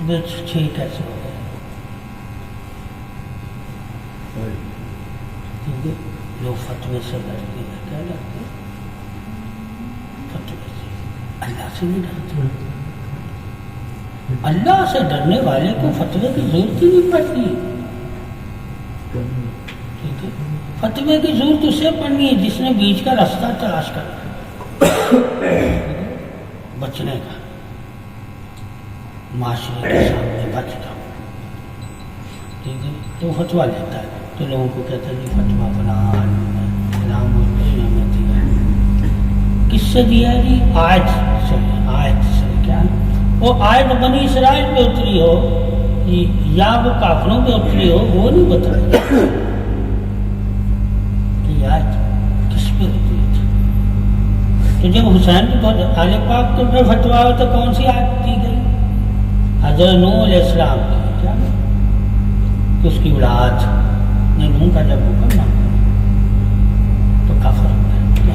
فتوے 6 کیسے ہو گئے؟ ٹھیک ہے، لوگ فتوے سے ڈرتے ہیں، کیا ڈرتے ہیں؟ فتوے سے، اللہ سے نہیں ڈرتے۔ اللہ سے ڈرنے والے کو فتوے کی ضرورت ہی نہیں پڑتی۔ ٹھیک ہے، فتوے کی ضرورت اسے پڑنی ہے جس نے بیچ کا راستہ تلاش کرنا بچنے کا، معاشرے کے سامنے بچ جاؤ۔ ٹھیک ہے، تو فتویٰ لیتا ہے تو لوگوں کو کہتا ہے جی فتویٰ فلاں کس سے دیا ہے جی؟ آیت سے۔ آیت سے کیا؟ وہ آیت بنی اسرائیل پہ اتری ہو یا وہ کافروں پہ اتری ہو، وہ نہیں بتایا کہ آیت کس پہ اتری تھی۔ تو جب حسین کے آل پاک کے پہ فتویٰ ہو تو کون سی آیت دی گئی؟ حضرت نوح علیہ السلام کی، کیا کہ اس کی اولاد نے نوح کا جب حکم نہ تو کافر ہو گئے۔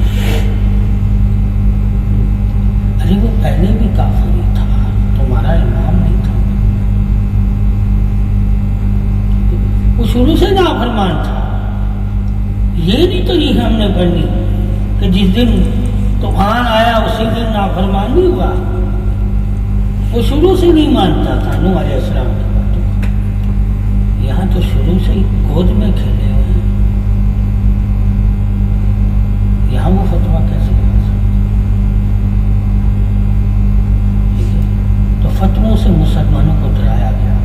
ارے وہ پہلے بھی کافر ہی تھا، تمہارا امام نہیں تھا، وہ شروع سے نافرمان تھا۔ یہ نہیں تو یہ ہم نے پڑھنی کہ جس دن طوفان آیا اسی دن نافرمان نہیں ہوا، وہ شروع سے نہیں مانتا تھا نوح علیہ السلام کی باتوں کو۔ یہاں تو شروع سے ہی گود میں کھیلے ہوئے ہیں، یہاں وہ فتویٰ کیسے کر سکتے؟ ٹھیک ہے، تو فتووں سے مسلمانوں کو ڈرایا گیا،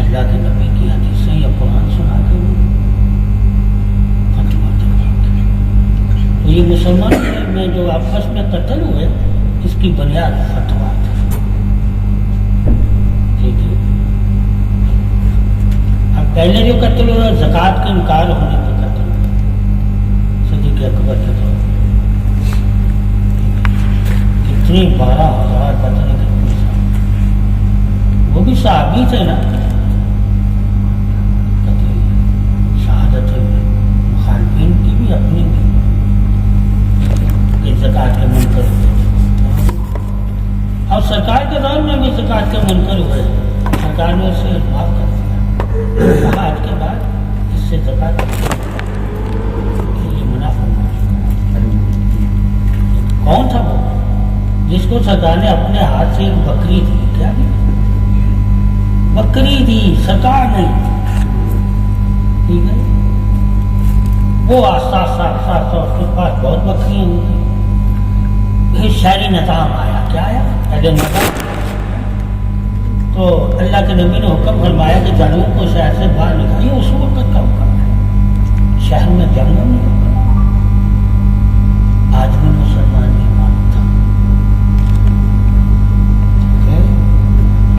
اللہ کے نبی کی حدیثیں یا قرآن سنا کے فتویٰ دیا۔ تو یہ مسلمان میں جو آپس میں قتل ہوئے اس کی بنیاد فتویٰ تھی۔ ٹھیک ہے، اب پہلے جو قتل ہوا زکوٰۃ کے انکار ہونے پہ قتل ہوا، صدیق اکبر کے طور کتنے 12,000 پتہ نہیں کتنے صاحب، وہ بھی صحابی تھے نا، شہادت مخالفین کی بھی اپنی بھی کہ زکوٰۃ کے منکر ہوئے، اور سرکار کے دور میں بھی زکوٰۃ کے منکر ہوئے، سرکار نے اسے معاف کر دیا، آج کے بعد اس سے زکوٰۃ یہ منع فرمایا۔ کون تھا وہ جس کو سرکار نے اپنے ہاتھ سے ایک بکری دی؟ کیا دی؟ بکری دی، سرکار نہیں۔ ٹھیک ہے، وہ آستہ آستہ اس کے پاس بہت بکریاں ہوئی، پھر شہری نظام آیا، کیا آیا؟ پہلے نظام تو اللہ کے نبی نے حکم فرمایا کہ جانوروں کو شہر سے باہر نکالیں، اس وقت کا حکم ہے، شہر میں جنگل نہیں ہوگا۔ آج بھی مسلمان نہیں مانتا،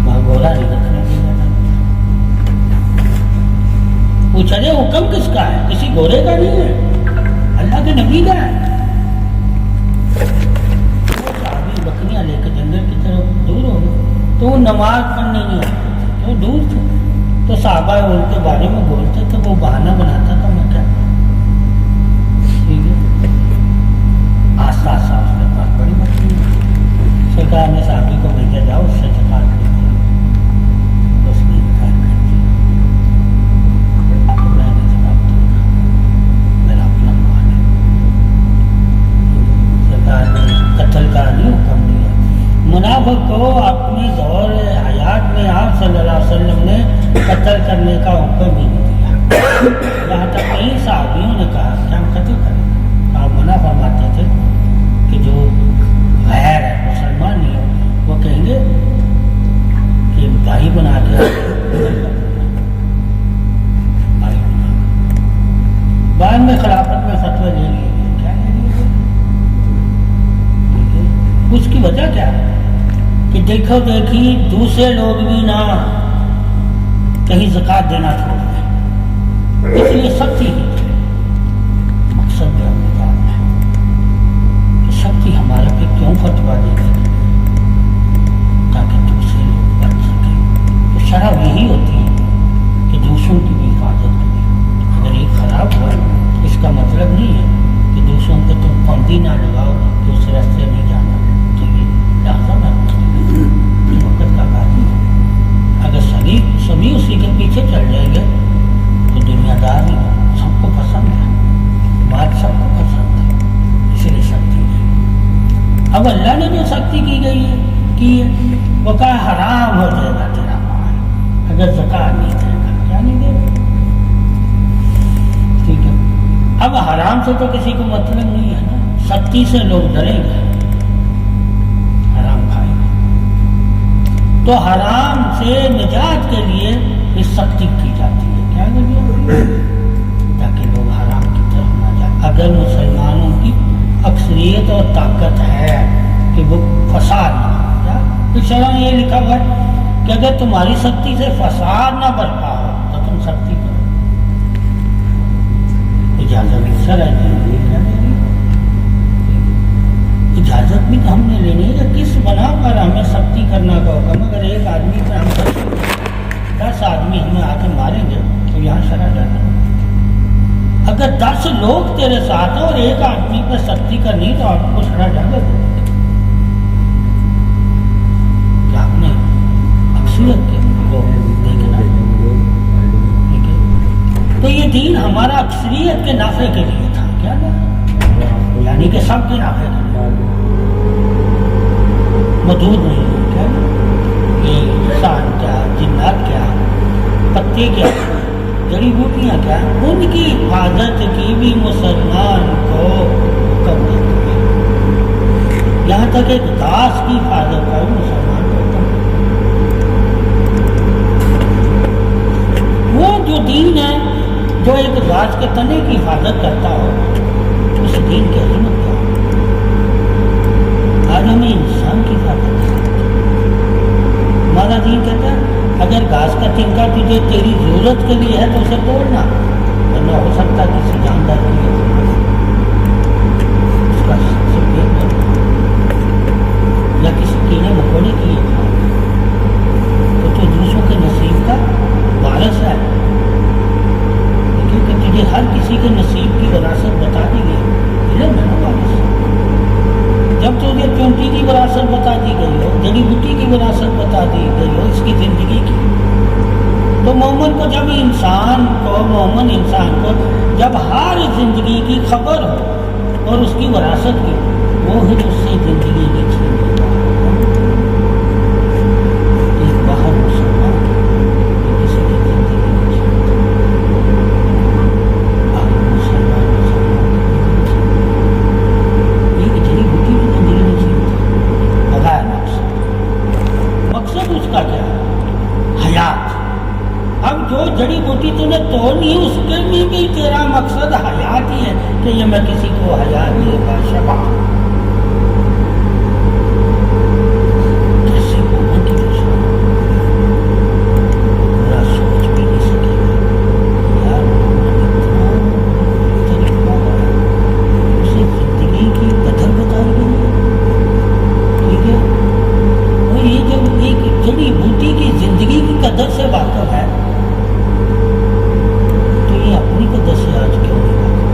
وہاں گولا نہیں رکھنے دیا جاتا۔ پوچھا جائے حکم کس کا ہے؟ کسی گورے کا نہیں ہے، اللہ کے نبی کا ہے۔ بکریاں لے کے جنگل کی طرف دور ہو گئے تو وہ نماز پڑھنے نہیں آتے تھے، وہ دور تھے، تو صحابہ ان کے بارے میں بولتے تھے، وہ بہانہ بناتا تھا، میں کیا ٹھیک ہے، آستہ آستہ اس کے پاس بڑی بکری، سرکار نے صحابی کو بھیجا جاؤ اس سے زکوٰۃ لیجیے، اس نے انکار کر دیا، میں نے جواب دیا میرا اپنا مال ہے۔ سرکار نے قتل کا نہیں حکم دیا۔ منافق کو اپنی دور حیات میں آپ صلی اللہ علیہ وسلم نے قتل کرنے کا حکم ہی نہیں دیا، یہاں تک کئی صحابیوں نے کہا کہ ہم قتل کریں، آپ منع فرماتے تھے کہ جو غیر ہے مسلمان نہیں ہو وہ کہیں گے کہ بھائی بنا کے بھائی بنا، بعد میں خلافت میں فتویٰ لے لیے گئے، کیا لے لیے گئے؟ اس کی وجہ کیا ہے کہ دیکھو دیکھی دوسرے لوگ بھی نہ کہیں زکوٰۃ دینا چھوڑ دیں، اس لیے سختی کی مقصد بھی ہمیں جاننا ہے کہ سختی ہمارے پہ کیوں فتویٰ دے گی، تاکہ دوسرے لوگ بچ سکیں۔ تو شرح یہی ہوتی ہے کہ دوسروں کی بھی حفاظت کریں۔ اگر یہ خراب ہوا اس کا مطلب نہیں ہے کہ دوسروں کو تم پابندی نہ لگاؤ، دوسرے راستے نہیں جانا، تو یہ لازم ہے، وقت کا کی ہے، وہ کہا حرام ہو جائے گا تیرا مال اگر زکات نہیں دے گا، کیا نہیں دے گا؟ ٹھیک ہے، اب حرام سے تو کسی کو مطلب نہیں ہے نا، سختی سے لوگ ڈریں گے، حرام کھائیں گے، تو حرام سے نجات کے لیے اس سختی کی جاتی ہے، کیا کریے تاکہ لوگ حرام کی طرف نہ جائیں۔ اگر مسلمانوں کی اکثریت اور طاقت ہے کہ وہ فساد نہ ہو جائے، تو شرع میں یہ لکھا ہوا ہے کہ اگر تمہاری سختی سے فساد نہ برپا ہو تو تم سختی کرو، اجازت شرع نے دی ہے، اجازت بھی تو ہم نے لینی ہے، کس بنا پر ہمیں سختی کرنا کا حکم؟ اگر ایک آدمی پر ہم 10 آدمی ہمیں آ کے ماریں گے تو یہاں شرع جانا، اگر 10 لوگ تیرے ساتھ ہیں اور ایک آدمی پر سختی کرنی تو آپ کو شرع جانا دے کیا آپ نے اکثریت کے لوگ دیکھنا، تو یہ دین ہمارا اکثریت کے نافع کے لیے تھا، کیا نا، یعنی کہ سب کے نافع کے لیے، محدود نہیں ہے، کیا یہ انسان کیا، جنات کیا، پتے کیا، جڑی بوٹیاں کیا، ان کی حفاظت کی بھی مسلمان کو حکم دیتی ہے، یہاں تک ایک گھاس کی حفاظت کا بھی مسلمان کو حکم دیتی ہے۔ وہ جو دین ہے جو ایک گھاس کے تنے کی حفاظت کرتا ہو، اس دین کی عظمت کیا ہے؟ آج ہمیں انسان کی حفاظت ہے، ہمارا دین کہتا ہے اگر گھاس کا تنکا تجھے تیری ضرورت کے لیے ہے تو اسے توڑنا، ورنہ ہو سکتا کسی جاندار کے لیے اس کا یا کسی کیڑے مکوڑے کے لیے تو دوسروں کے نصیب کا وارث ہے، کیونکہ تجھے ہر کسی کے نصیب کی وراثت بتا دی گئی، علم ہے نا وارث، جب تجھے چونٹی کی وراثت بتا دی گئی ہو، جڑی بوٹی کی وراثت بتا دی گئی ہو، اس کی زندگی کی، تو مومن انسان کو جب ہر زندگی کی خبر ہو اور اس کی وراثت کی، وہ ہے اس سے زندگی کی چھین لیتا ہے۔ ایک باہر مسلمان کسی کی زندگی نہیں چھینتا، باہر مسلمان ایک جڑی بوٹی کی زندگی نہیں چھینتا بغیر مقصد اس کا کیا ہے؟ حیات۔ اب جو جڑی بوٹی تو نے توڑنی ہے اس کے میں بھی تیرا مقصد حیات ہی ہے کہ یہ میں کسی کو حیات دے گا، شفا کیسے مومن کی دشمن پورا سوچ بھی نہیں سکے گا، یار مومن اتنا طریقہ ہے، اسے زندگی کی قدر بتائی گئی ہے، ٹھیک ہے، اور یہ جب ایک جڑی بوٹی کی زندگی کی قدر سے واقف ہے تو یہ اپنی قدر سے آج کیوں نہیں واقف؟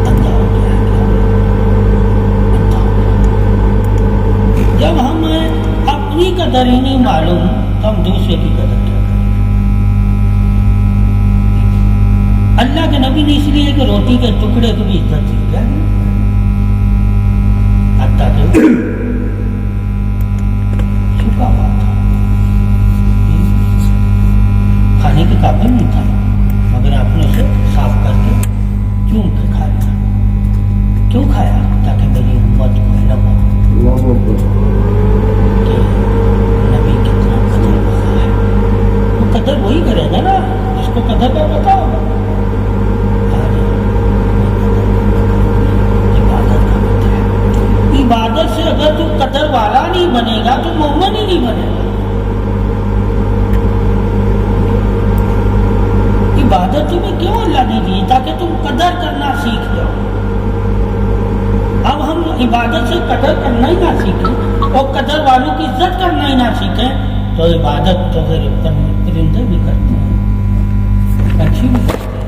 اندھا ہو گیا ہے، اندھا ہو گیا۔ جب ہمیں اپنی قدر ہی نہیں معلوم تو ہم دوسرے کی قدر کیا کریں؟ اللہ کے نبی نے اس لیے کہ روٹی کے ٹکڑے کو بھی عزت دی، کیا حتیٰ کہ چھپا ہوا تھا، کھانے کے قابل نہیں تھا، مگر آپ نے اسے صاف کر کے چوم کے کھا لیا۔ کیوں کھایا؟ تاکہ میری امت کو علم ہو کہ نبی کتنا قدر والا ہے۔ وہ قدر وہی کرے گا نا جس کو قدر کا پتا ہوگا۔ عبادت سے اگر تو قدر والا نہیں بنے گا تو مومن ہی نہیں بنے گا۔ عبادت تمہیں کیوں اللہ نے دی؟ تاکہ تم قدر کرنا سیکھ جاؤ۔ اب ہم عبادت سے قدر کرنا ہی نہ سیکھیں اور قدر والوں کی عزت کرنا ہی نہ سیکھیں تو عبادت تو پھر پرندے بھی کرتے ہیں، اچھی بھی کرتے ہیں،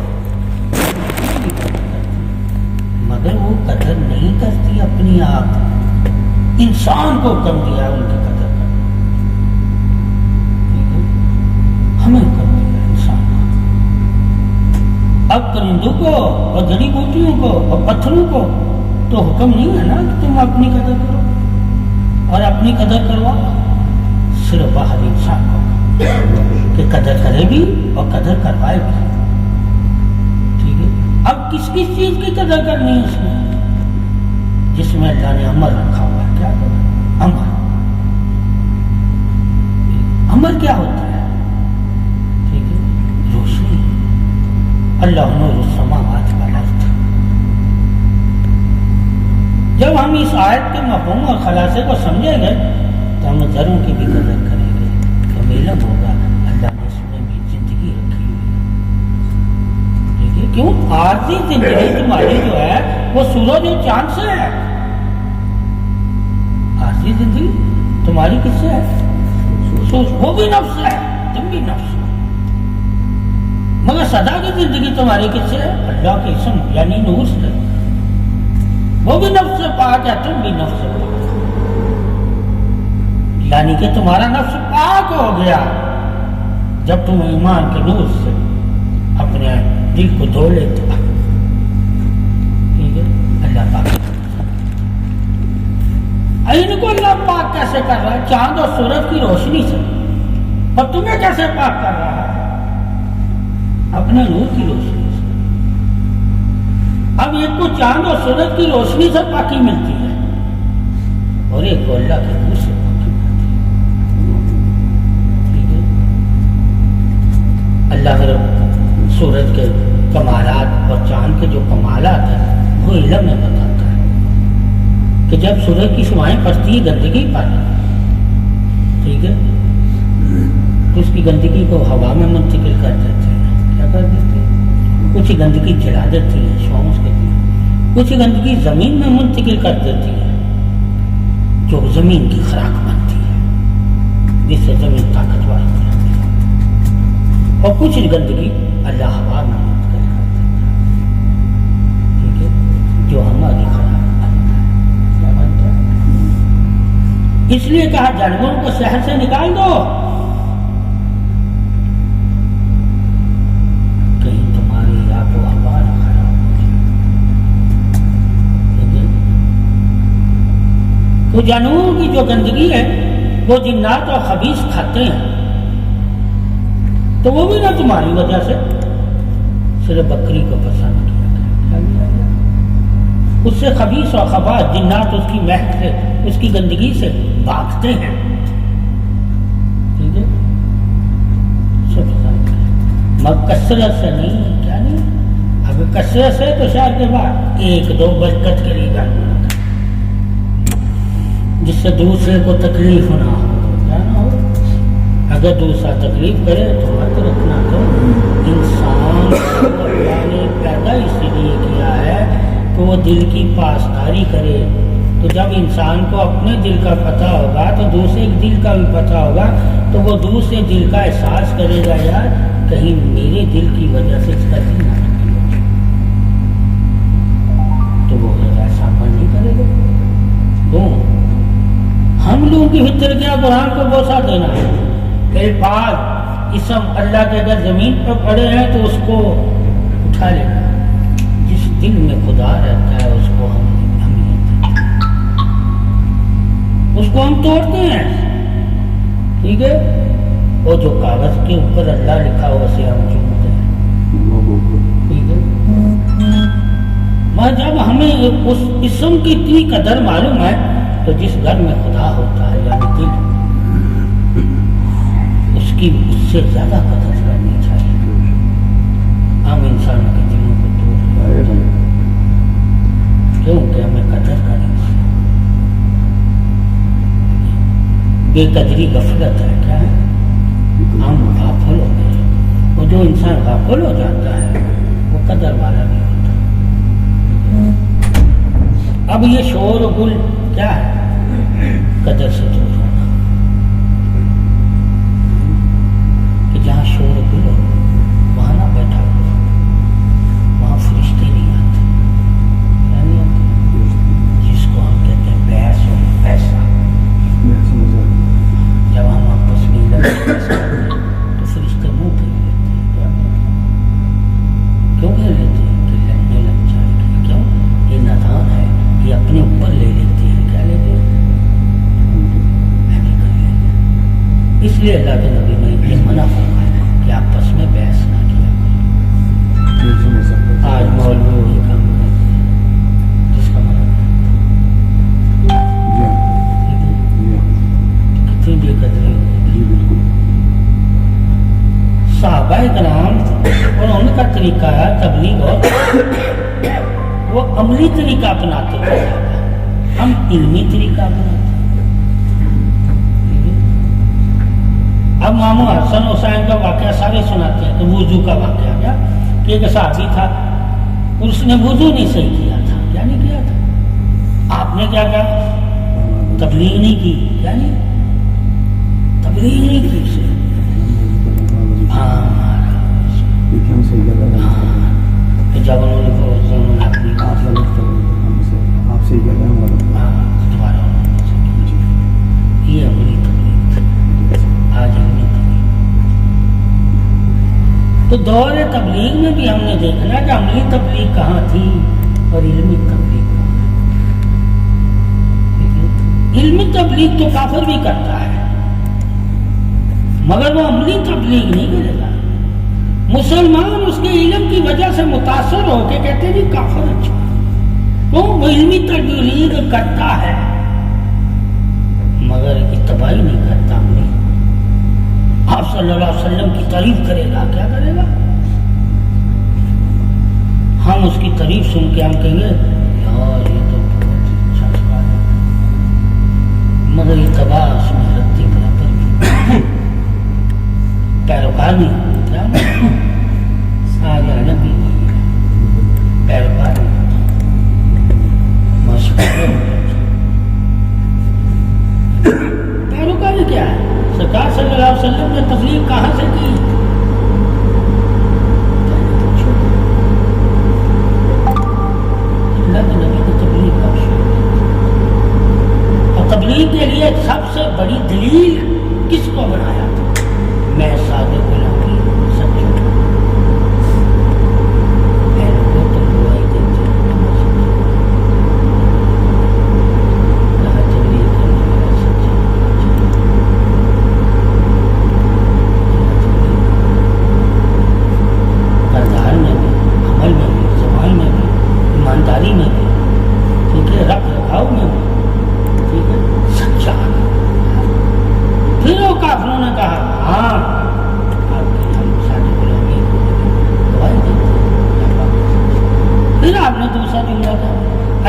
مگر وہ قدر نہیں کرتی اپنی آپ، انسان کو حکم دیا ان کی قدر کرنا، ہمیں حکم دیا انسان۔ اب پرندوں کو اور جڑی بوٹیوں کو اور پتھروں کو تو حکم نہیں ہے نا کہ تم اپنی قدر کرو، اور اپنی قدر کروا صرف باہر انسان کو کہ قدر کرے بھی اور قدر کروائے بھی. ٹھیک ہے. اب کس کس چیز کی قدر کرنی ہے اس میں؟ جس میں اللہ نے امر رکھا ہوا ہے. کیا امر؟ امر کیا ہوتا ہے؟ ٹھیک ہے. روشنی. اللہ نور السماوات والارض. جب ہم اس آیت کے مفہوم اور خلاصے کو سمجھیں گے تو ہم ذروں کی بھی قدر کریں گے. ہمیں علم ہوگا اللہ نے اس میں بھی زندگی رکھی ہوئی ہے. ٹھیک ہے. کیوں؟ عارضی زندگی تمہاری جو ہے وہ سورج اور چاند سے ہے. عارضی زندگی تمہاری کس سے ہے؟ وہ بھی نفس ہے، تم بھی نفس ہو. مگر سدا کی زندگی تمہاری کس سے ہے؟ اللہ کے اسم یعنی نور سے. وہ بھی نفس سے پاک ہے، تم بھی نفس سے پاک. یعنی کہ تمہارا نفس پاک ہو گیا جب تم ایمان کے نور سے اپنے دل کو دھو لیتے. ٹھیک ہے. اللہ پاک ان کو اللہ پاک کیسے کر رہا ہے؟ چاند اور سورج کی روشنی سے. اور تمہیں کیسے پاک کر رہا ہے؟ اپنے نور کی روشنی سے. اب ایک کو چاند اور سورج کی روشنی سے پاکی ملتی ہے اور ایک کو اللہ کے نور سے پاکی ملتی ہے. ٹھیک ہے. اللہ کے سورج کے کمالات اور چاند کے جو کمالات ہیں وہ علم میں بتاتا ہے کہ جب سورج کی شعائیں پڑتی ہے گندگی پر، ٹھیک ہے، تو اس کی گندگی کو ہوا میں منتقل کر دیتے ہیں. کیا کر دیتے ہیں؟ کچھ گندگی جلا دیتی ہے شعاؤں کے لیے، کچھ گندگی زمین میں منتقل کر دیتی ہے جو زمین کی خوراک بنتی ہے جس سے زمین طاقتور ہو جاتی ہے، اور کچھ گندگی اللہ ہوا میں منتقل کر دیتا ہے. ٹھیک ہے. جو ہماری خوراک اس لیے کہا جانوروں کو شہر سے نکال دو کہیں تمہاری آب و ہوا نہ خراب ہو جائے. تو جانوروں کی جو گندگی ہے وہ جنات اور خبیث کھاتے ہیں، تو وہ بھی نہ تمہاری وجہ سے صرف بکری کو پسند کیا. اس سے خبیث اور خباث جنات اس کی مہک سے، اس کی گندگی سے بھاگتے ہیں. ٹھیک ہے. مگر کثرت سے نہیں. کیا نہیں؟ اگر کثرت سے تو شاید کے بعد ایک دو برکت کے لیے جاننا جس سے دوسرے کو تکلیف نہ ہو. کیا نہ ہو؟ اگر دوسرا تکلیف کرے تو مت رکھنا. تو انسان کو اللہ نے پیدا اس لیے کیا ہے کہ وہ دل کی پاسداری کرے. تو جب انسان کو اپنے دل کا پتہ ہوگا تو دوسرے دل کا بھی پتہ ہوگا، تو وہ دوسرے دل کا احساس کرے گا یار کہیں میرے دل کی وجہ سے اس کا دل نہ ٹوٹے ہو جائے، تو وہ ایسا عمل نہیں کرے گا. کیوں؟ ہم لوگوں کی فطر کیا قرآن کو بوسہ دینا ہے. الفاظ اسم اللہ کے اگر زمین پر پڑے ہیں تو اس کو اٹھا لینا. جس دل میں خدا رہتا ہے اس کو ہم توڑتے ہیں. ٹھیک ہے. وہ جو کاغذ کے اوپر اللہ لکھا ہو اسے ہم چومتے ہیں. ٹھیک ہے. مگر جب ہمیں اس اسم کی اتنی قدر معلوم ہے تو جس گھر میں خدا ہوتا ہے یعنی دل، اس کی اس سے زیادہ قدر کرنی چاہیے. ہم انسانوں کے دلوں کو توڑ کیونکہ ہمیں قدر کریں. بے قدری غفلت ہے. کیا ہے؟ ہم غافل ہو گئے. وہ جو انسان غافل ہو جاتا ہے وہ قدر والا نہیں ہوتا. اب یہ شور و گل کیا ہے؟ قدر سے دور ہونا. کہ جہاں شور و گل ہو وہاں نہ بیٹھا ہو، وہاں فرشتے نہیں آتے. کیا نہیں آتے؟ جس کو ہم کہتے ہیں بحث و پیسہ. جب ہم آپس میں تو فرشتے منہ پہ لیتے ہیں. کیوں کہ لیتے ہیں؟ کہ لڑنے لگ جائے گی. کیوں؟ یہ نادان ہے، یہ اپنے اوپر لے لیتی ہے. کیا لیتے ہیں؟ اس لیے اللہ کے نبی نے یہ منع فرمایا کہ آپس میں بحث نہ کیا کریں. آج مولوی وہی کام کرتے ہیں جس کا منع کتنی بے قدری ہوتی. صحابہ کرام اور ان کا طریقہ ہے تبلیغ اور وہ عملی طریقہ اپناتے تھے، ہم علمی طریقہ اپناتے. اب ماموں حسن حسین کا واقعہ سارے سناتے ہیں کہ وضو کا واقعہ کیا کہ ایک صحابی تھا اس نے وضو نہیں صحیح کیا تھا. کیا نہیں کیا تھا؟ آپ نے کیا کہا؟ تبلیغ نہیں کی. کیا نہیں؟ تبلیغ نہیں کی اسے. جب انہوں نے یہ عملی تبلیغ تھی. آج عملی تبلیغ تو دور تبلیغ میں بھی ہم نے دیکھنا کہ عملی تبلیغ کہاں تھی اور علمی تبلیغ. علمی تبلیغ تو کافر بھی کرتا ہے مگر وہ عملی تبلیغ نہیں کرے گا. مسلمان اس کے علم کی وجہ سے متاثر ہو کے کہتے ہیں جی کافر اچھا تو وہ علمی تبلیغ کرتا ہے مگر اتباع نہیں کرتا. آپ صلی اللہ علیہ وسلم کی تعریف کرے گا. کیا کرے گا؟ ہم اس کی تعریف سن کے ہم کہیں گے یار یہ تو بہت اچھا سوال ہے مگر اتباع اس میں رتی برابر پیروکار نہیں. کیا آگے نبی پیروکار پیروکاری کیا ہے؟ سرکار صلی اللہ علیہ وسلم نے تبلیغ کہاں سے کی؟ اللہ کے نبی کی تبلیغ کب شروع کی؟ اور تبلیغ کے لیے سب سے بڑی دلیل کس کو بنایا تھا؟ میں صادق الامین سچا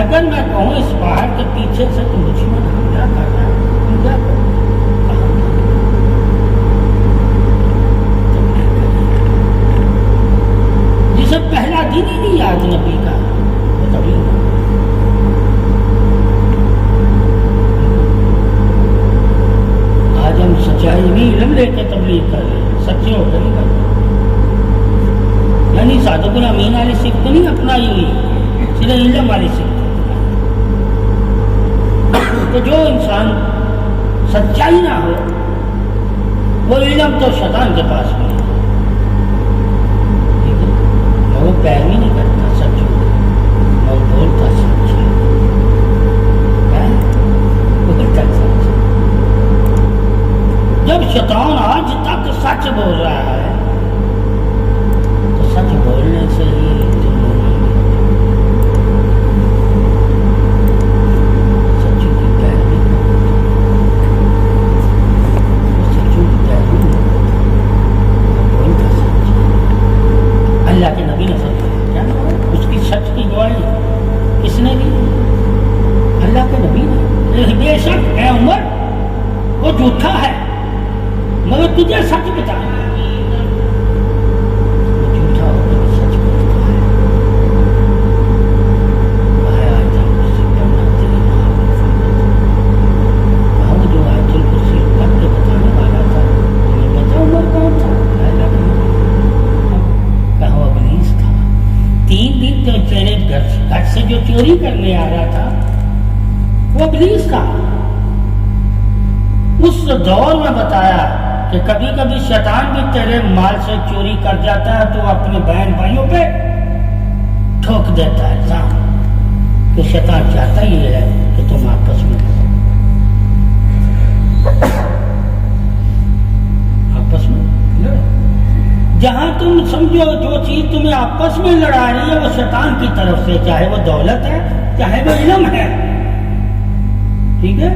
اگر میں کہوں اس پہاڑ کے پیچھے سے تم دشمن حملہ کر رہا ہے تم کیا کرو؟ جسے پہلا دن ہی نہیں یاد نبی کا وہ تبلیغ. آج ہم سچائی میں علم لے کے تبلیغ کر رہے ہیں سچے ہو کر ہی کر رہے ہیں. یعنی صادق الامین والی صفت نہیں اپنائی ہوئی صرف علم والی صفت. تو جو انسان سچائی نہ ہو وہ علم تو شیطان کے پاس بھی ہے وہ پیروی نہیں کرتا سچ اور بولتا سچ ہے بولتا سچ. جب شیطان آج تک سچ بول رہا ہے تو سچ بولنے سے ہی اللہ کے نبی نے فرمایا اس کی سچ کی گواہی کس نے دی؟ اللہ کے نبی نے. بے شک اے عمر وہ جھوٹا ہے مگر تجھے سچ بتا وہ جھوٹا ہو تو سچ بولتا ہے. آیت الکرسی پڑھنا تیری محبت جو آیت الکرسی پڑھ کے بتانے والا تھا تمہیں پتا عمر کون تھا؟ کہاں ابلیس تھا. 3 دن تو تیرے گھر سے جو چوری کرنے آ رہا تھا وہ ابلیس تھا. اس دور میں بتایا کہ کبھی کبھی شیطان بھی تیرے مال سے چوری کر جاتا ہے تو اپنے بہن بھائیوں پہ ٹھوک دیتا ہے الزام کہ شیطان چاہتا ہی ہے کہ تم آپس میں جہاں تم سمجھو جو چیز تمہیں آپس میں لڑا رہی ہے وہ شیطان کی طرف سے، چاہے وہ دولت ہے چاہے وہ علم ہے، ٹھیک ہے؟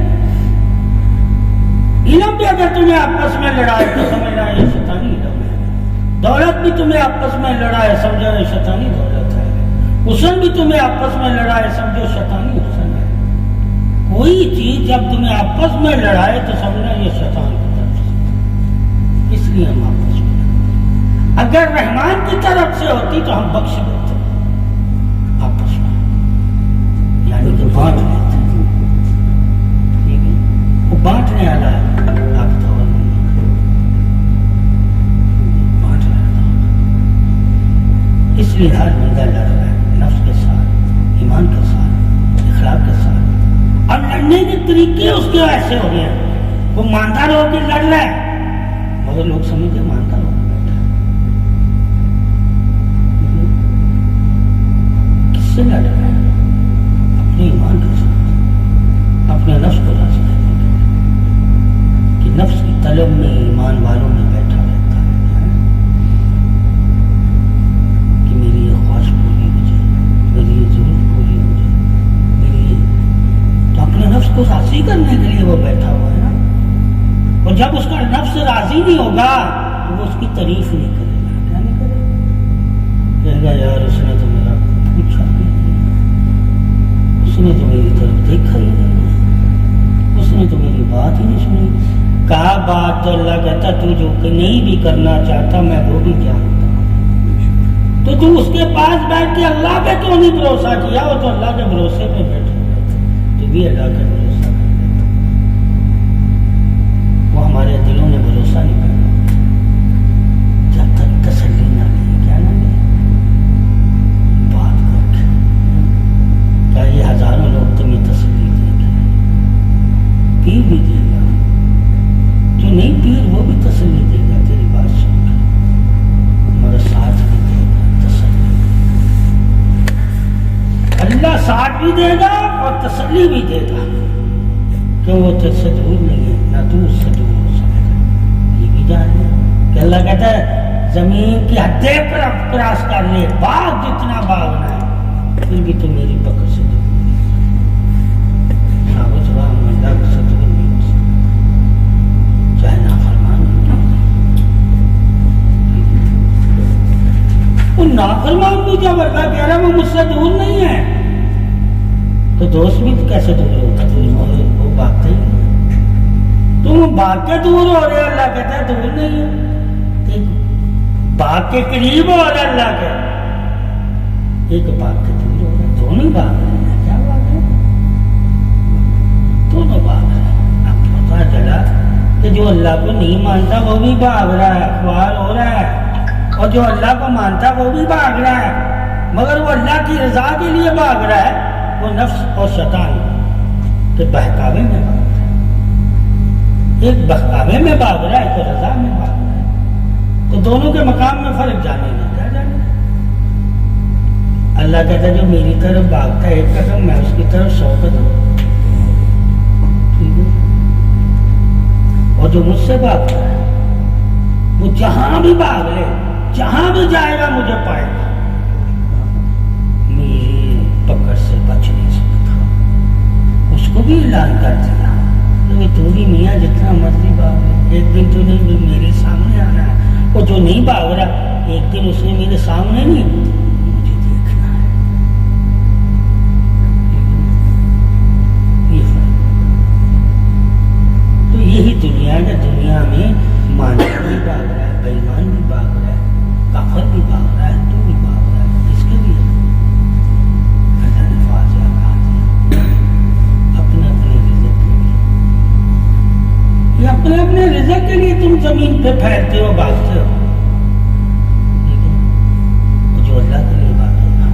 علم بھی اگر تمہیں آپس میں لڑائے تو سمجھنا یہ شیطانی علم ہے، دولت بھی تمہیں آپس میں لڑائے سمجھو یہ شیطانی دولت ہے، حسن بھی تمہیں آپس میں لڑائے سمجھو شیطانی حسن ہے۔ کوئی چیز جب تمہیں آپس میں لڑائے تو سمجھنا یہ شیطان کی طرف سے، اس لیے ہم آپس میں لڑائے۔ اگر رحمان کی طرف سے ہوتی تو ہم بخش دیتے آپس میں، یعنی کہ بانٹ لیتے، ٹھیک ہے؟ وہ بانٹنے والا ہے، آپ تو بانٹنے والا، اس لیے ہر بندہ لڑ رہا ہے نفس کے ساتھ، ایمان کے ساتھ، اخلاق کے ساتھ، اور لڑنے کے طریقے اس کے ایسے ہو گئے ہیں، وہ ماندار ہو کے لڑ رہا ہے مگر لوگ سمجھتے ماندار ہو کے بیٹھا ہے۔ کس سے لڑ رہا ہے؟ اپنے ایمان کے ساتھ، اپنے نفس کو راضی کرنے کے لیے، کہ نفس کی طلب میں ایمان والوں میں بیٹھا رہتا ہے کہ میری یہ خواہش پوری ہو جائے، میری یہ ضرورت پوری ہو جائے، میری یہ، تو اپنے نفس کو راضی کرنے کے لیے وہ بیٹھا ہوا ہے نا۔ اور جب اس کا نفس راضی نہیں ہوگا تو وہ اس کی تعریف نہیں کرے گا، کیا نہیں کرے گا؟ کہے گا یار اس نے تو میرا پوچھا بھی نہیں، اس نے تو میری طرف دیکھا ہی نہیں، اس نے تو میری بات ہی نہیں سنی۔ کہا بات تو اللہ کہتا تو جو نہیں بھی کرنا چاہتا میں وہ بھی جانتا ہوں، تو تم اس کے پاس بیٹھ کے اللہ پہ کیوں نہیں بھروسہ کیا؟ وہ تو اللہ کے بھروسے پہ بیٹھے ہوئے، تو بھی اللہ کا بھروسہ کر لیتا، وہ ہمارے دلوں میں بھروسہ نہیں کرنا جب تک تسلی نہ لے، کیا نہ لے، بات کر کے کیا یہ ہزاروں لوگ تمہیں تسلی دیں گے؟ پیر بھی دے گا، جو نہیں پیر وہ بھی تسلی دے گا تیری بات سن کے، مگر ساتھ بھی دے گا تسلی، اللہ ساتھ بھی دے گا اور تسلی بھی دے گا، کیوں وہ تجھ سے دور نہیں ہے، نہ تو اس سے دور ہو سکے گا۔ یہ بھی جان لے کہ اللہ کہتا ہے زمین کی حدیں پر اب کراس کر لے، باغ جتنا باغنا ہے، پھر بھی تو میری پکڑ سے دور نہیں ہے، ثابت ہوا ہم اللہ سے دور نہیں ہو سکتے، چاہے نافرمان ہو۔ وہ نافرمان بھی جب اللہ کہہ رہا ہے وہ مجھ سے دور نہیں ہے تو دوست بھی کیسے دور ہوگا؟ وہ بھاگتے ہی نہیں، تم بھاگ کے دور ہو رہے، اللہ کہتا ہے دور نہیں ہے، ایک بھاگ کے قریب ہو رہا اللہ کے، ایک بھاگ کے دور ہو رہا، دونوں بھاگ رہے ہیں، کیا بھاگ رہے ہیں؟ دونوں بھاگ رہے ہیں۔ اب پتا چلا کہ جو اللہ کو نہیں مانتا وہ بھی بھاگ رہا ہے، خوار ہو رہا ہے، اور جو اللہ کو مانتا وہ بھی بھاگ رہا ہے، مگر وہ اللہ کی رضا کے لیے بھاگ رہا ہے، وہ نفس اور شیطان کے بہکاوے میں بھاگ رہا ہے، ایک بہکاوے میں بھاگ رہا ہے، ایک رضا میں بھاگ رہا ہے، تو دونوں کے مقام میں فرق جانے گا، کیا جانے گا؟ اللہ کہتا ہے جو میری طرف بھاگتا ہے ایک قدم، میں اس کی طرف 100 قدم، ٹھیک ہے؟ اور جو مجھ سے بھاگتا ہے وہ جہاں بھی بھاگ لے، جہاں بھی جائے گا مجھے پائے گا، میری پکڑ سے بچ نہیں سکتا۔ اس کو بھی اعلان کر دیا تو بھی میاں جتنا مرضی بھاگ لے، ایک دن تو نے بھی میرے سامنے آنا ہے، اور جو نہیں بھاگ رہا ایک دن اس نے میرے سامنے نہیں، مجھے دیکھنا ہے، یہ فرق۔ تو یہی دنیا ہے، دنیا میں ماننے بھی بھاگ رہا ہے، بے ایمان بھی بھاگ رہا ہے، کافر بھی بھاگ رہا ہے، ہندو بھی بھاگ رہا ہے، اس کے بھی اللہ نے فاضلہ کہا دیا اپنے اپنے رزق کے لیے، یہ اپنے اپنے رزق کے لیے تم زمین پہ پھیلتے ہو، بھاگتے ہو، ٹھیک ہے؟ جو اللہ کے لیے بھاگے گا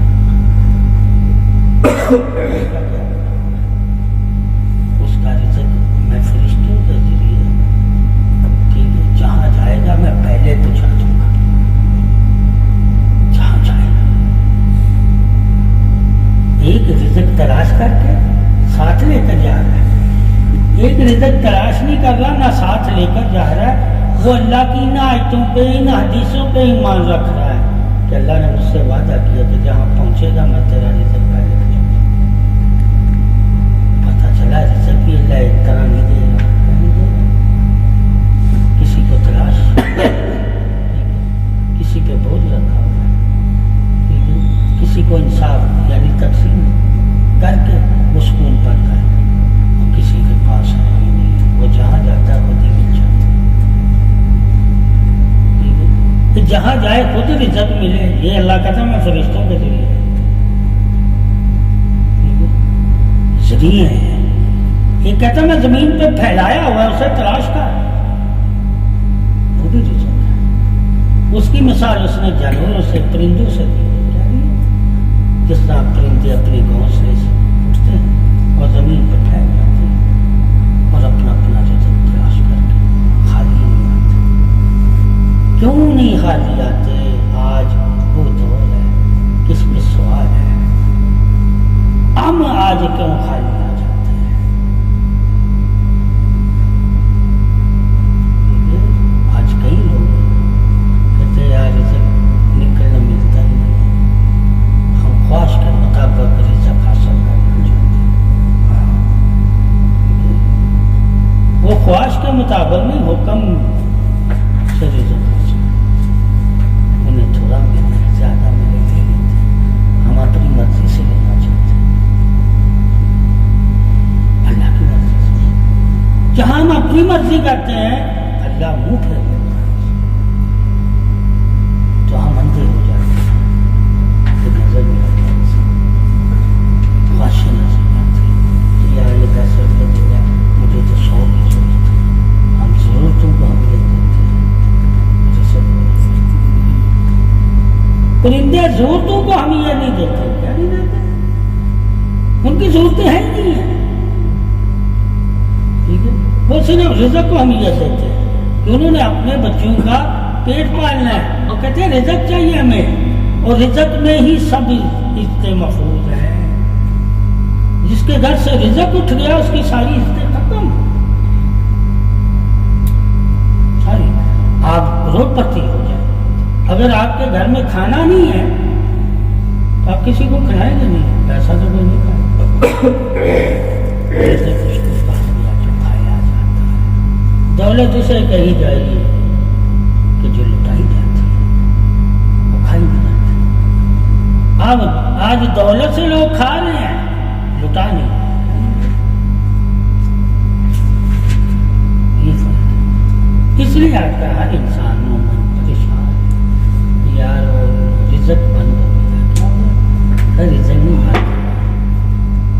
اس کا رزق میں فرشتوں کے ذریعے، ٹھیک ہے، جہاں جائے گا میں پہلے پہنچا دوں گا، جہاں جائے گا ایک رزق تلاش کر کے ساتھ لے کر جا رہا ہے، ایک رزق تلاش نہیں کر رہا، نہ ساتھ لے کر جا رہا ہے، وہ اللہ کی نہ آیتوں پہ نہ حدیثوں پہ ایمان رکھ رہا ہے کہ اللہ نے مجھ سے وعدہ کیا کہ جہاں پہنچے گا میں تیرا رزق پہلے بھیجوں گا. پتہ چلا رزق بھی اللہ ایک طرح نہیں دے گا. کسی کو تلاش, کسی پہ بوجھ رکھا ہوا ہے, کسی کو انصاف یعنی تقسیم کر کے وہ سکون پاتا ہے, اور کسی کے پاس ہے ہی نہیں, وہ جہاں جاتا ہے خود ہی مل جاتا ہے. جہاں جائے خود رزق ملے, یہ اللہ کہتا ہے میں فرشتوں کے ذریعے ذریعے ہیں. یہ کہتا ہے میں زمین پہ پھیلایا ہوا ہے, اسے تلاش کر, وہ بھی رزق ہے. اس کی مثال اس نے جانوروں سے پرندوں سے دی. جس طرح پرندے اپنے گھونسلے سے اٹھتے ہیں اور زمین پہ پھیل جاتے ہیں اور اپنا اپنا رزق تلاش کر کے خالی نہیں آتے. کیوں نہیں خالی آتے؟ آج وہ دور ہے, کس میں سوال ہے, ہم آج کیوں خالی آ جاتے ہیں؟ آج کئی لوگ کہتے ہیں یار رزق نکلنا ملتا ہی نہیں, ہم خواہش کے مطابق رزق حاصل کرنا چاہتے ہیں. وہ خواہش کے مطابق نہیں, حکم سے رزق حاصل, انہیں تھوڑا ملے زیادہ ملے لے لیتے ہیں, ہم اپنی مرضی سے لینا چاہتے ہیں. اللہ کی مرضی سے جہاں ہم اپنی مرضی کرتے ہیں اللہ منہ پھیر لیتا ہے, تو ہم اندھے ہو جاتے ہیں. نظر میں خواہشیں نظر آتی ہیں, یار یہ پیسے دے دیا, مجھے تو 100 کی ضرورت ہے. ہم ضرورتوں کو اہمیت دیتے ہیں. پرندے ضرورتوں کو ہم یہ نہیں دیتے. کیا نہیں دیتے؟ ان کی ضرورتیں ہیں ہی نہیں ہیں. ٹھیک ہے, وہ صرف رزق کو ہم یہ دیتے ہیں کہ انہوں نے اپنے بچوں کا پیٹ پالنا ہے, اور کہتے ہیں رزق چاہیے ہمیں, اور رزق میں ہی سب عزتیں محفوظ ہیں. جس کے گھر سے رزق اٹھ گیا اس کی ساری عزتیں ختم. ساری آپ روپتی ہو جائے. اگر آپ کے گھر میں کھانا نہیں ہے تو آپ کسی کو کھلائیں گے نہیں, پیسہ تو کوئی نہیں کھائے. کھایا جاتا ہے. دولت اسے کہی جائے گی کہ جو لٹائی جاتی ہے وہ کھائی نہیں جاتی. اب آج دولت سے لوگ کھا رہے ہیں, لٹا نہیں. یہ فرق ہے. اس لیے آج کا ہر انسان پریشان ہے, یار رزق بند ہو گیا. کیا ہوا؟ رزق نہیں بند ہوا,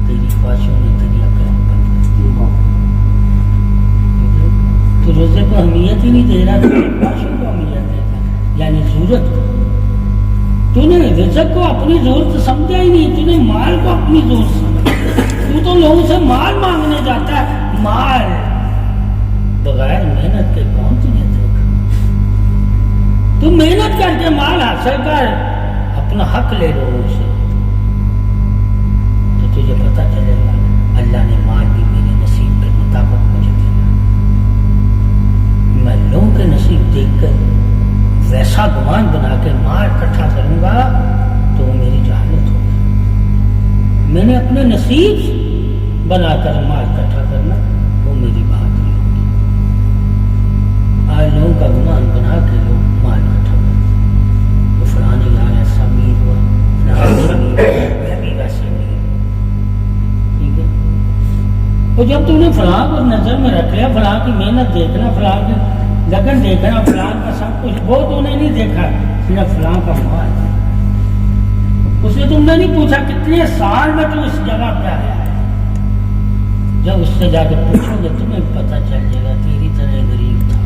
تیری خواہشوں نے تیری عقل بند کر دی. تو رزق کو اہمیت ہی نہیں دے رہا, تیری خواہشوں کو اہمیت دیتا, یعنی ضرورت کو. تو نے رزق کو اپنی ضرورت سمجھا ہی نہیں, تو نے مال کو اپنی ضرورت سمجھا. تو لوگوں سے مال مانگنے جاتا ہے. مال بغیر محنت کے کون تجھے دیکھا؟ تو محنت کر کے مال حاصل کر, اپنا حق لے لوگوں سے, تو تجھے پتہ چلے گا اللہ نے مال بھی میرے نصیب کے مطابق مجھے دیا. میں لوگوں کے نصیب دیکھ کر ویسا گمان بنا کے مال اکٹھا کروں گا تو وہ میری جہالت ہوگی. میں نے اپنے نصیب بنا کر مال اکٹھا کرنا, وہ میری بہادری ہوگی. آج لوگوں کا گمان بنا کے لوگ مال اکٹھا کرتے, تو فلاں یار ایسا امیر ہوا, میں بھی ویسے نہیں. ٹھیک ہے, اور جب تم نے فلاں کو نظر میں رکھ لیا, فلاں کی محنت دیکھنا, فلاں کی لگن دیکھنا, فلاں کا سب کچھ, وہ تو نے نہیں دیکھا, صرف فلاں کا مال. اس سے تم نے نہیں پوچھا کتنے سال میں تو اس جگہ پہ آیا ہے. جب اس سے جا کے پوچھو گے تمہیں پتہ چل جائے گا تیری طرح غریب تھا,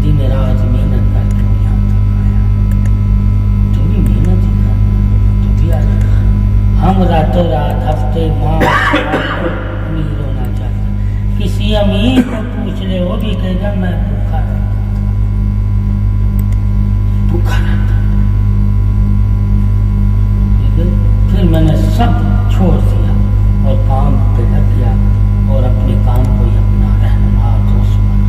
دن رات محنت کر کے یہاں تک آیا. تم بھی محنت ہی کرنا, تو بھی آج ہم راتوں رات ہفتے ماہ امیر ہونا چاہتے. کسی امیر کو پوچھ لے, وہ بھی کہے گا میں بھوکا رہتا, بھوکا رہتا. پھر میں نے سب چھوڑ دیا اور کام پہ لگ گیا, اور اپنے کام کو ہی اپنا رہنما دوست بنا.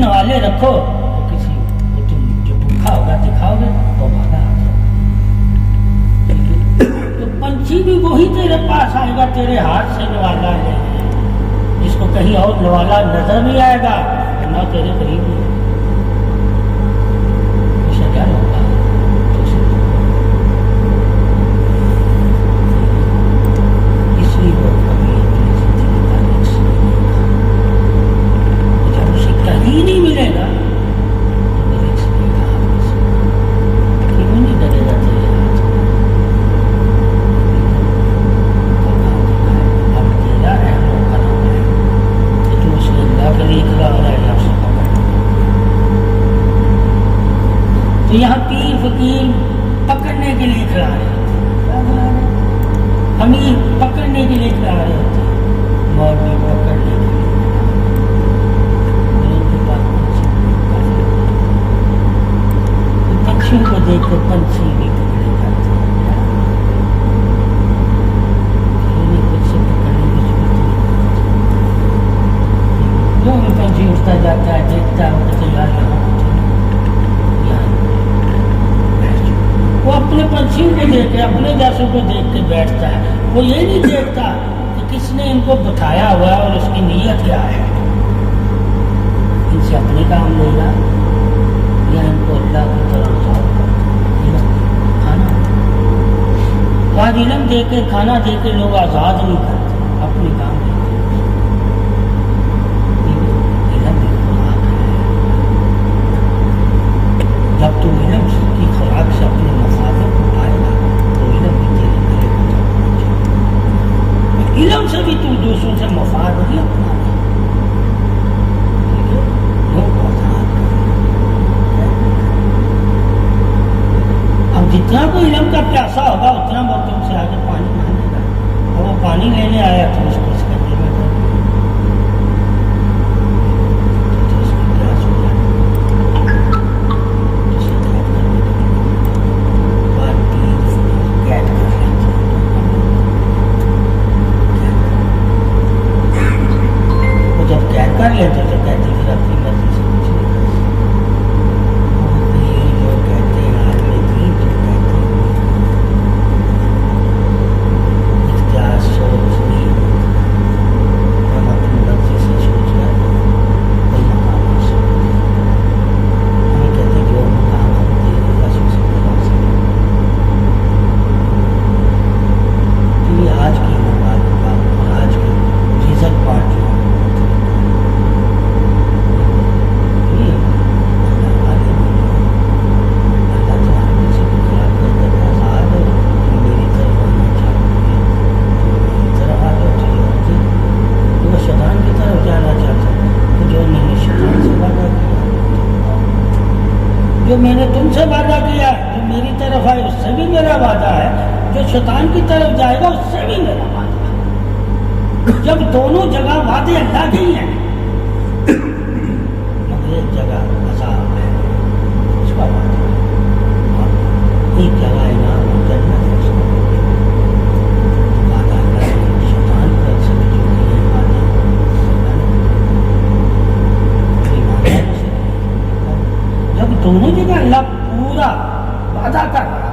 بھوکنے والے رکھو تو کسی کو تم جو بھوکا ہوگا دکھاؤ گے تو بھاگا تو پنچھی بھی وہی تیرے پاس آئے گا تیرے ہاتھ سے نوالا لے جس کو کہیں اور نوالا نظر نہیں آئے گا نہ تیرے قریب ہی اسے کیا ہوگا اس لیے وہ کبھی اپنی زندگی کا رکس نہیں لے گا جب اسے کہیں نہیں ملے گا تو رکس لے گا کیوں نہیں ڈرے گا تیرے ہاتھ اب تیرا ہے تو یہاں پیر فقیر پکڑنے کے لیے کھڑا رہے امیر پکڑنے کے لیے کھڑا رہے ہوتے مولوی پکڑنے کے لیے پکشیوں کو دیکھ کر پنچھی بھی پکڑے جاتے ہیں کچھ سے پکڑنے کی ضرورت نہیں جو بھی پنچھی اٹھتا جاتا ہے دیکھتا ہے وہ تیار یہاں وہ اپنے پنچھیوں کو دیکھ کے اپنے جیسوں کو دیکھ کے بیٹھتا ہے وہ یہ نہیں دیکھتا کہ کس نے ان کو بٹھایا ہوا ہے اور اس کی نیت کیا ہے ان سے اپنے کام لے گا یا ان کو اللہ کی طرف کھانا آج علم دے کے کھانا دے کے لوگ آزاد نہیں کرتے اپنے کام جب تو علم کی خوراک سے اپنے مفادوں کو پائے گا تو علم بھی تیرے گلے کو تک پہنچے گا علم سے بھی تو دوسروں سے مفاد نہیں اپنا اب جتنا کوئی علم کا پیاسا ہوگا اتنا وہ تم سے آگے پانی مانگے گا اور وہ پانی لینے آیا تو اس کو اس کا دے گا کر لیتے تو کہتے پھر اپنی مرضی سے کچھ نہیں جو کہتے ہیں آدمی دین جو کہتے ہیں اختیار سوچ نہیں ہم اپنی مرضی سے سوچ کر کوئی مقام ہو سکتے ہمیں کہتے ہیں جو مقام ہم دے دیں بس اسے پہنچ سکتے تو یہ آج کی نماز کا اور آج کی رزلٹ پارٹ جو جو میں نے تم سے وعدہ کیا جو میری طرف آئے اس سے بھی میرا وعدہ ہے جو شیطان کی طرف جائے گا اس سے بھی میرا وعدہ ہے جب دونوں جگہ وعدے اللہ کے ہی ہیں مگر ایک جگہ عذاب ہے اس کا وعدہ ایک جگہ انعام اور جنت ہے اس کا وعدہ اللہ ہے شیطان کی طرف سے بھی جو کیے وعدے جب دونوں جگہ اللہ پورا وعدہ کر رہا ہے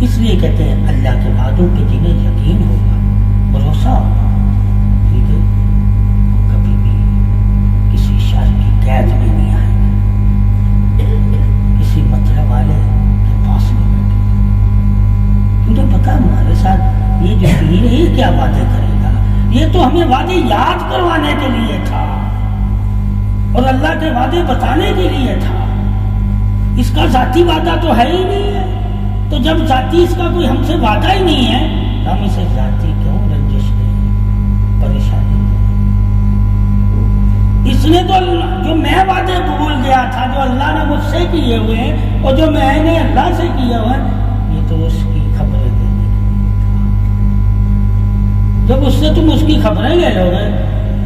اس لیے کہتے ہیں اللہ کے وعدوں پہ جنہیں یقین ہوگا بھروسہ ہوگا ٹھیک ہے کبھی بھی کسی شر کی قید میں نہیں آئیں گے کسی مطلب والے کے پاس نہیں بیٹھے کیونکہ پتا ہمارے ساتھ یہ جو پیر ہے یہ کیا وعدے کرے گا یہ تو ہمیں وعدے یاد کروانے کے لیے تھا اور اللہ کے وعدے بتانے کے لیے تھا اس کا ذاتی وعدہ تو ہے ہی نہیں ہے تو جب ذاتی اس کا کوئی ہم سے وعدہ ہی نہیں ہے تو ہم اسے ذاتی کیوں رنجش دیں پریشانی دیں اس نے تو جو میں وعدے بھول گیا تھا جو اللہ نے مجھ سے کیے ہوئے ہیں اور جو میں نے اللہ سے کیا ہوا ہے یہ تو اس کی خبریں دینے کے لیے تھا جب اس سے تم اس کی خبریں لے لو گے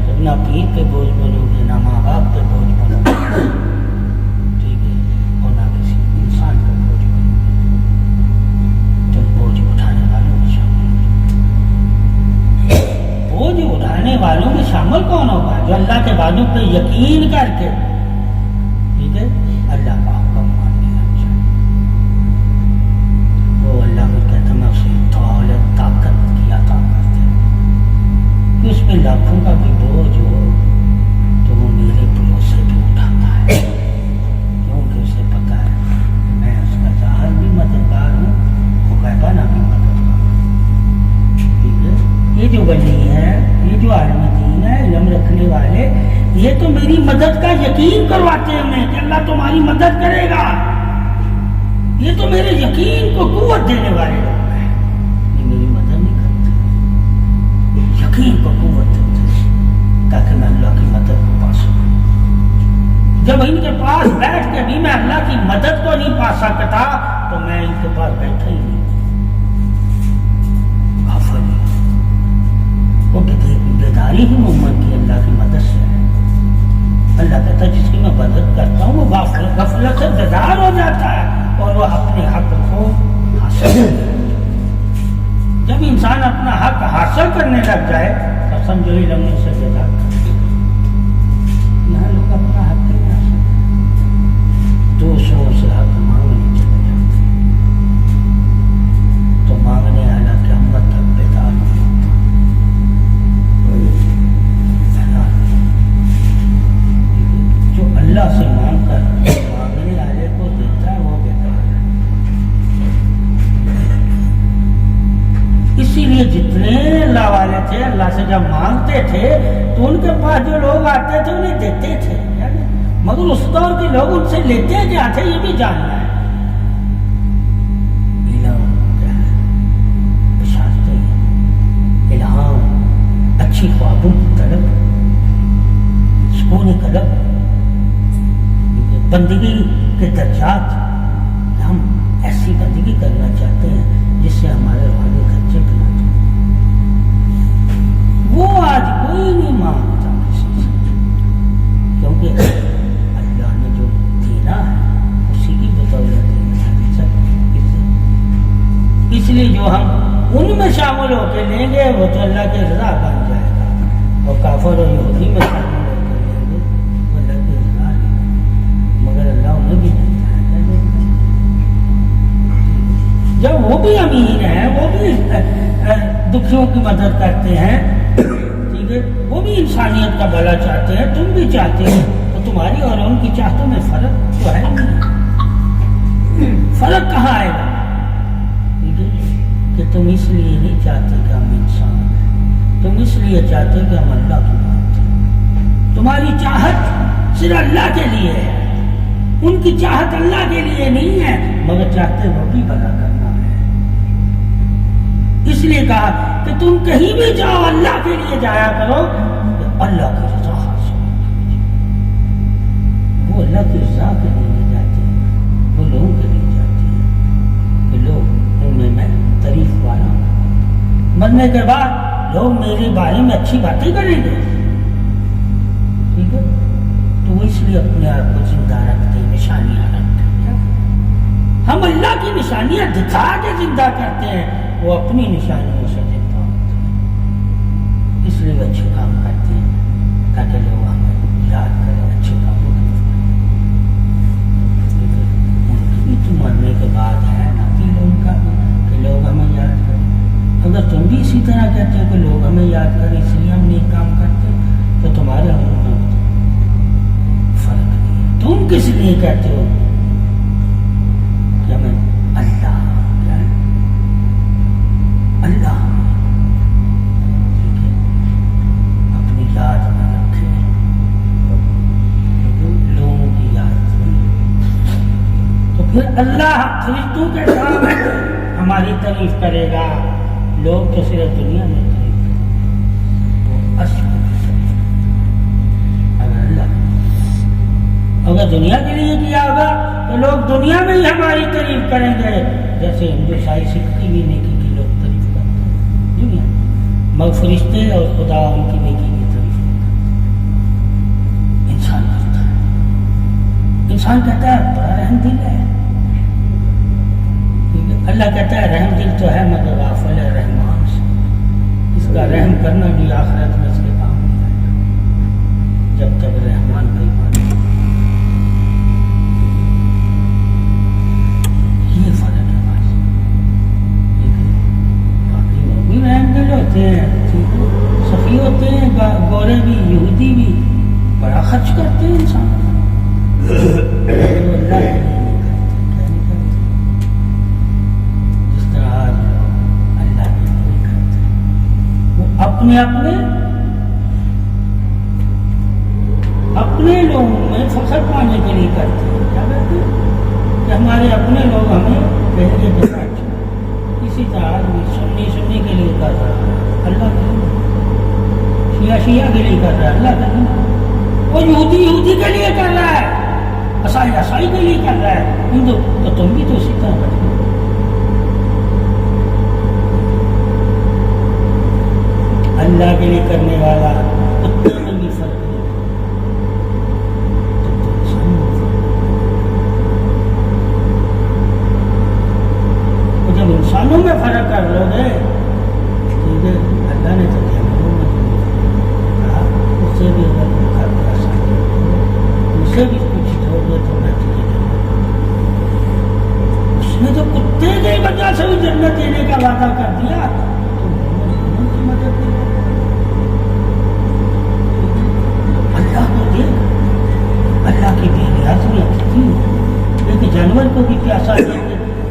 تو نہ پیر پہ بوجھ بنو گے نہ ماں باپ پہ بوجھ بنو گے ٹھیک ہے اور نہ کسی انسان پہ بوجھ بنو گے تم بوجھ اٹھانے والوں میں شامل بوجھ اٹھانے والوں میں انسانوں پہ یقین کر کے ٹھیک ہے اللہ کا حکم مان لینا چاہیے. وہ اللہ کو کہتا میں اسے دولت طاقت کی عطا کرتے کہ اس پہ لاکھوں کا بھی بوجھ ہو تو وہ میرے بھروسے بھی اٹھاتا ہے کیونکہ اسے پتا ہے میں اس کا ظاہر بھی مددگار ہوں وہ غیبانہ بھی مددگار ہوں. ٹھیک ہے یہ جو ولی ہے یہ جو عالم دین ہے علم رکھنے والے یہ تو میری مدد کا یقین کرواتے ہیں انہیں کہ اللہ تمہاری مدد کرے گا. یہ تو میرے یقین کو قوت دینے والے لوگ ہیں. یہ میری مدد نہیں کرتے یقین کو قوت دیتے تاکہ میں اللہ کی مدد کو پا سکوں. جب ان کے پاس بیٹھ کے بھی میں اللہ کی مدد کو نہیں پا سکتا تو میں ان کے پاس بیٹھا ہی نہیں. وہ بیداری ہی مومن کی اللہ کی مدد سے ہے. اللہ کہتا ہے جس کی میں مدد کرتا ہوں وہ غفلت سے بیدار ہو جاتا ہے اور وہ اپنے حق کو حاصل کرتا ہے. جب انسان اپنا حق حاصل کرنے لگ جائے تو سمجھو ہی لمحے سے بیدار کرتے. یہاں لوگ اپنا حق نہیں حاصل دوسروں سے حق مانگنے چلے جاتے تو مانگنے والا قیامت تک بیدار نہیں ہوتا. جو اللہ سے مانگ کر مانگنے والے کو دیتا ہے وہ بیکار ہے. اسی لیے جتنے اللہ والے تھے اللہ سے جب مانگتے تھے تو ان کے پاس جو لوگ آتے تھے انہیں دیتے تھے مگر اس دور کے لوگ ان سے لیتے کیا تھے یہ بھی جاننا ہے. الہام اچھی خوابوں کی طلب سکون قلب بندگی کے درجات ہم ایسی بندگی کرنا چاہتے ہیں جس سے ہمارے روحانی خرچے پہ نہ جائیں. وہ آج کوئی نہیں مانگتا کسی سے کیونکہ اللہ نے جو دینا ہے اسی کی بدولت دینا ہے. اس لیے جو ہم ان میں شامل ہو کے لیں گے وہ تو اللہ کے رضا بن جائے گا اور کافر اور یہودی میں شامل ہو کے لیں گے وہ اللہ کے رضا نہیں مگر اللہ انہیں بھی نہیں چاہتا. جب وہ بھی امیر ہیں وہ بھی دکھیوں کی مدد کرتے ہیں ٹھیک ہے وہ بھی انسانیت کا بھلا چاہتے ہیں تم بھی چاہتے ہو تو تمہاری اور ان کی چاہتوں میں فرق تو ہے نہیں. فرق کہاں آئے گا کہ تم اس لیے نہیں چاہتے کہ ہم انسان ہیں تم اس لیے چاہتے کہ ہم اللہ کی مانتے ہیں. تمہاری چاہت صرف اللہ کے لیے ہے ان کی چاہت اللہ کے لیے نہیں ہے مگر چاہتے وہ بھی بھلا کرنا ہے. اس لیے کہا کہ تم کہیں بھی جاؤ اللہ کے لیے جایا کرو اللہ کی رضا حاصل. وہ اللہ کی رضا کے لیے نہیں جاتے ہیں وہ لوگوں کے لیے جاتے ہیں کہ لوگ میں تعریف والا مرنے کے بعد لوگ میرے بارے میں اچھی باتیں کریں گے. ٹھیک ہے تو وہ اس لیے اپنے آپ کو زندہ رکھتے نشانیاں رکھتے ہیں. ہم اللہ کی نشانیاں دکھا کے زندہ کرتے ہیں وہ اپنی نشانیوں سے زندہ ہوتے ہیں. اس لیے وہ اچھے کام کرتے ہیں تاکہ لوگ ہمیں یاد کریں اچھے کاموں کرتے. ان کی بھی تو مرنے کے بعد ہے نا ان کا کہ لوگ ہمیں یاد کریں. اگر تم بھی اسی طرح کہتے ہو کہ لوگ ہمیں یاد کریں اس لیے ہم نیک کام کرتے تو تمہارے ہم فرق نہیں ہے. تم کس لیے کہتے ہو کہ ہمیں اللہ کیا ہے اللہ ٹھیک ہے اپنی یاد میں رکھے لوگوں کی یاد تو پھر اللہ فرشتوں کے سامنے ہماری تعریف کرے گا. لوگ تو صرف دنیا میں تعریف کریں وہ اصل اگر اللہ اگر دنیا کے لیے کیا ہوگا تو لوگ دنیا میں ہی ہماری تعریف کریں گے جیسے ہندو سائی سکھ کی بھی نیکی کی لوگ تعریف کرتے ہیں دنیا مگر فرشتے اور خدا ان کی نیکی کی تعریف انسان کرتا ہے. انسان کہتا ہے بڑا رحم دل ہے. اللہ کہتا ہے رحم دل تو ہے مگر غافل ہے رحمان سے. اس کا رحم کرنا بھی آخرت میں اس کے کام نہیں آئے گا. جب تک رحمان نہیں مانے. یہ فرق ہے بھائی. باقی وہ بھی رحم دل ہوتے ہیں, سخی ہوتے ہیں, گورے بھی, یہودی بھی, بڑا خرچ کرتے ہیں انسان. جس طرح اللہ کے لیے کرتے ہیں, وہ اپنے لوگوں میں فخر پانے کے لیے کرتے ہیں. کیا کرتے ہیں کہ ہمارے اپنے لوگ ہمیں پہلے دیکھا. اسی طرح سنی کے لیے کر رہا ہے اللہ کے لیے, شیعہ کے لیے کر رہا ہے اللہ کے لیے, وہ یہودی کے لیے کر رہا ہے, عیسائی کے لیے کر رہا ہے, ہندو تو تم بھی تو اسی طرح کرتے. اللہ کے لیے کرنے والا اتنا میں بھی فرق نہیں. جب انسانوں میں فرق کر لو گے, ٹھیک ہے, اللہ نے تو جانوروں میں کہا اس سے بھی اگر اس سے بھی کچھ دو گے تو میں تجھے دوں. اس نے تو کتے کی وجہ سے بھی جنت دینے کا وعدہ کر دیا, تو کی مدد دے. اللہ کو دیکھ, اللہ کی بے نیازیاں کتنی ہے. ایک جانور کو بھی پیاسا دے,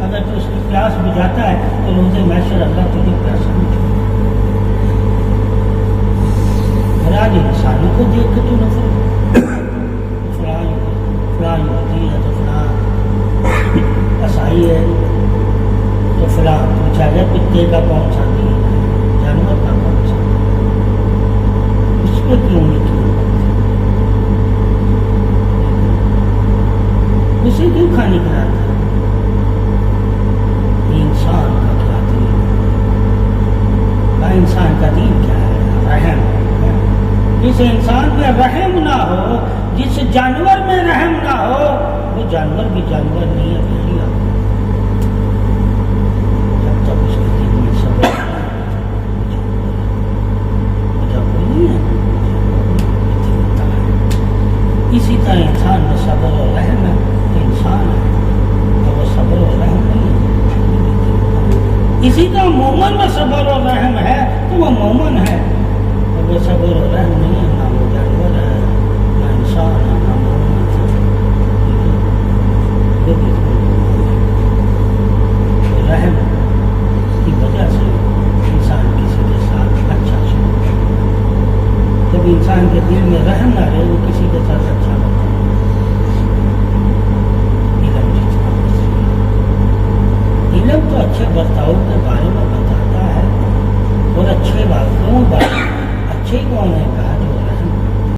اگر تو اس کی پیاس بجھاتا ہے تو روزے محشر اللہ تجھے پیاسا نہیں چھوڑے. اور آج انسانوں کو دیکھ کے تو نفرت, فلاں ہوتی ہے تو فلاں عیسائی ہے تو فلاں پوچھا گیا کتے کا کون سا دین ہے, جانور کا کون سا, اس پہ کیوں نہیں کیوں, اسے کیوں کھانے کھلاتا ہے. انسان کا کیا دین ہے, انسان کا دین کیا ہے؟ رحم. جس انسان پہ رحم نہ ہو, جس جانور میں رحم نہ ہو, وہ جانور بھی جانور نہیں ہے. جب تک اس کے دل میں صبر جب نہیں ہے, اسی طرح انسان میں صبر و رحم ہے. انسان ہے اور وہ صبر و رحم نہیں ہے. اسی طرح مومن میں صبر و رحم ہے تو وہ مومن ہے, اور وہ صبر و رحم نہیں ہے.